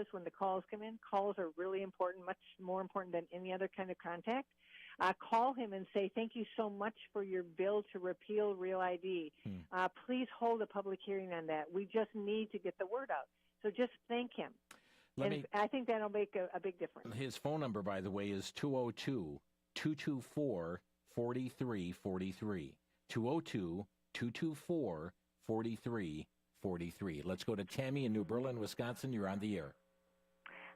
office when the calls come in. Calls are really important, much more important than any other kind of contact. Call him and say, thank you so much for your bill to repeal Real ID. Please hold a public hearing on that. We just need to get the word out. So just thank him. I think that'll make a big difference. His phone number, by the way, is 202-224-4343. 202-224-4343. Let's go to Tammy in New Berlin, Wisconsin. You're on the air.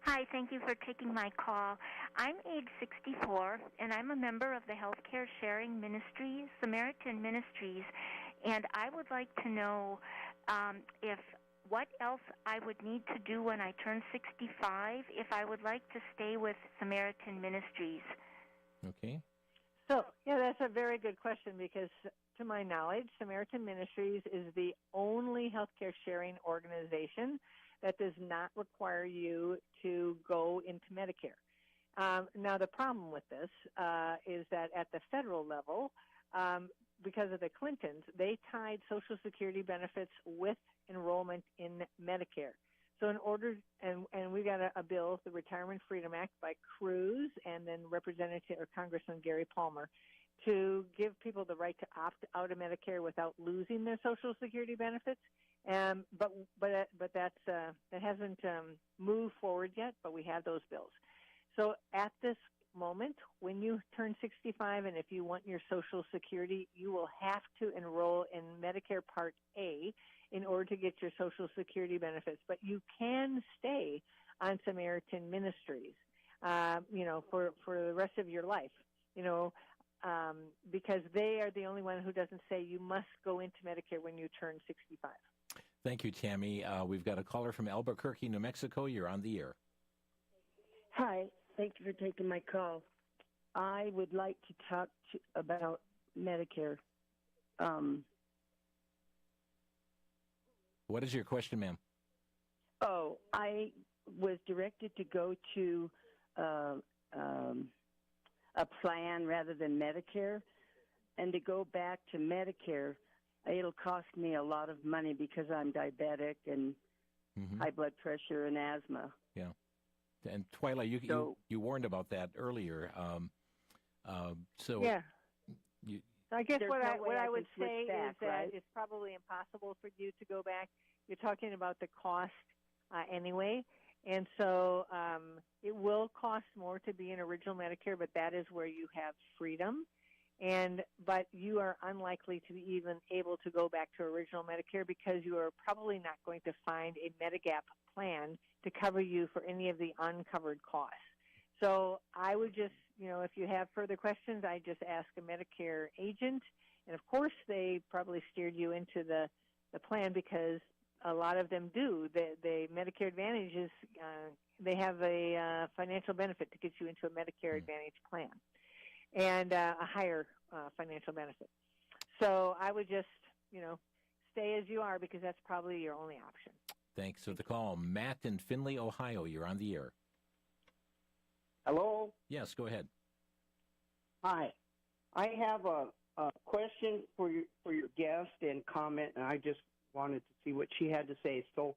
Hi, thank you for taking my call. I'm age 64, and I'm a member of the Healthcare Sharing Ministries, Samaritan Ministries, and I would like to know what else I would need to do when I turn 65 if I would like to stay with Samaritan Ministries. Okay. So, yeah, that's a very good question because, to my knowledge, Samaritan Ministries is the only healthcare sharing organization that does not require you to go into Medicare. Now, the problem with this is that at the federal level, because of the Clintons, they tied Social Security benefits with enrollment in Medicare. So in order, and we got a bill, the Retirement Freedom Act by Cruz and then Representative or Congressman Gary Palmer, to give people the right to opt out of Medicare without losing their Social Security benefits. But that hasn't moved forward yet. But we have those bills. So at this moment, when you turn 65, and if you want your Social Security, you will have to enroll in Medicare Part A in order to get your Social Security benefits. But you can stay on Samaritan Ministries, for the rest of your life, because they are the only one who doesn't say you must go into Medicare when you turn 65. Thank you, Tammy. We've got a caller from Albuquerque, New Mexico. You're on the air. Hi. Thank you for taking my call. I would like to talk about Medicare. What is your question, ma'am? Oh, I was directed to go to a plan rather than Medicare, and to go back to Medicare, it'll cost me a lot of money because I'm diabetic and high blood pressure and asthma. Yeah. And Twyla, you warned about that earlier. Yeah. I guess what I would say is that it's probably impossible for you to go back. You're talking about the cost anyway, and so it will cost more to be in original Medicare, but that is where you have freedom. But you are unlikely to be even able to go back to original Medicare because you are probably not going to find a Medigap plan to cover you for any of the uncovered costs. So I would just, if you have further questions, I just ask a Medicare agent. And, of course, they probably steered you into the plan because a lot of them do. The Medicare Advantage is they have a financial benefit to get you into a Medicare Advantage plan and a higher financial benefit. So I would just, stay as you are because that's probably your only option. Thanks for the call. Matt in Findlay, Ohio, you're on the air. Hello? Yes, go ahead. Hi. I have a question for your guest and comment, and I just wanted to see what she had to say. So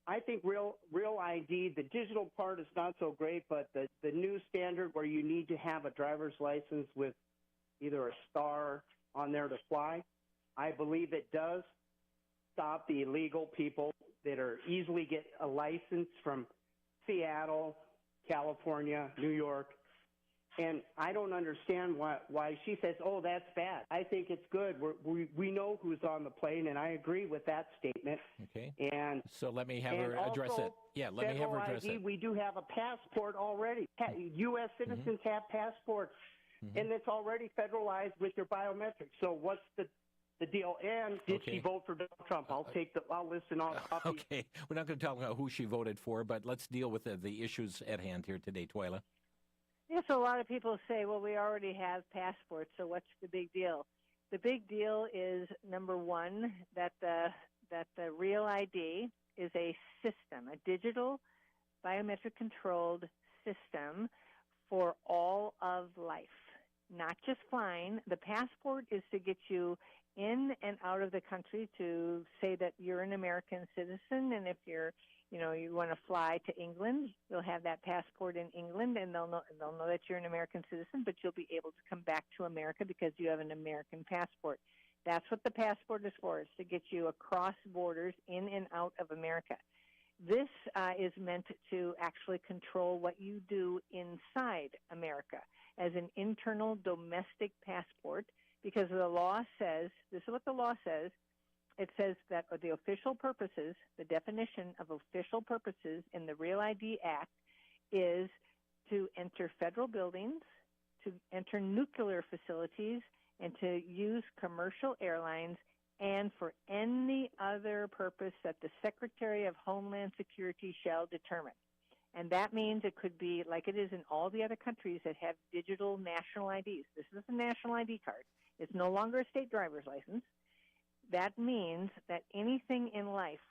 I think Real ID, the digital part is not so great, but the new standard where you need to have a driver's license with either a star on there to fly, I believe it does stop the illegal people that are easily get a license from Seattle, California, New York. And I don't understand why she says, oh, that's bad. I think it's good. We know who's on the plane, and I agree with that statement. Okay. And so let me have her address it. Yeah, let me have her address ID, it. We do have a passport already. U.S. citizens have passports, and it's already federalized with your biometrics. So what's the deal? And did she vote for Donald Trump? I'll listen on. Okay, we're not going to talk about who she voted for, but let's deal with the issues at hand here today, Twyla. Yeah, so a lot of people say, well, we already have passports, so what's the big deal? The big deal is, number one, that the Real ID is a system, a digital biometric-controlled system for all of life, not just flying. The passport is to get you in and out of the country to say that you're an American citizen, and if you're you want to fly to England, you'll have that passport in England, and they'll know that you're an American citizen, but you'll be able to come back to America because you have an American passport. That's what the passport is for, is to get you across borders in and out of America. This is meant to actually control what you do inside America as an internal domestic passport, because the law says, this is what the law says, it says that the official purposes, the definition of official purposes in the Real ID Act is to enter federal buildings, to enter nuclear facilities, and to use commercial airlines, and for any other purpose that the Secretary of Homeland Security shall determine. And that means it could be like it is in all the other countries that have digital national IDs. This is a national ID card. It's no longer a state driver's license. That means that anything in life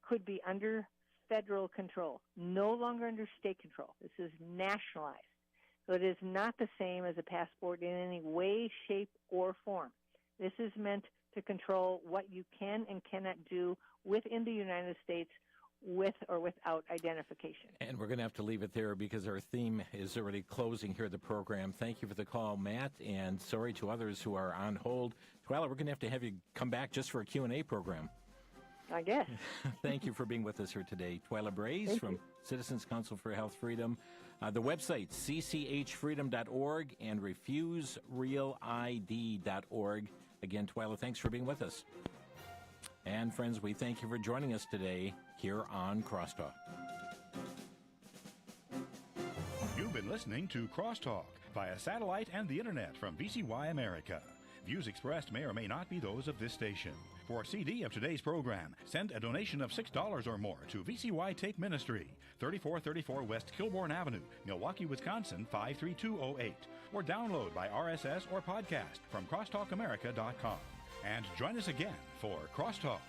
could be under federal control, no longer under state control. This is nationalized. So it is not the same as a passport in any way, shape, or form. This is meant to control what you can and cannot do within the United States with or without identification. And we're going to have to leave it there because our theme is already closing here at the program. Thank you for the call, Matt, and sorry to others who are on hold. Twyla, we're going to have you come back just for a Q&A program. I guess. Thank you for being with us here today. Twyla Braze from Citizens Council for Health Freedom. The website, cchfreedom.org and refuserealid.org. Again, Twyla, thanks for being with us. And friends, we thank you for joining us today here on Crosstalk. You've been listening to Crosstalk via satellite and the internet from VCY America. Views expressed may or may not be those of this station. For a CD of today's program, send a donation of $6 or more to VCY Tape Ministry, 3434 West Kilbourne Avenue, Milwaukee, Wisconsin, 53208, or download by RSS or podcast from crosstalkamerica.com. And join us again for Crosstalk.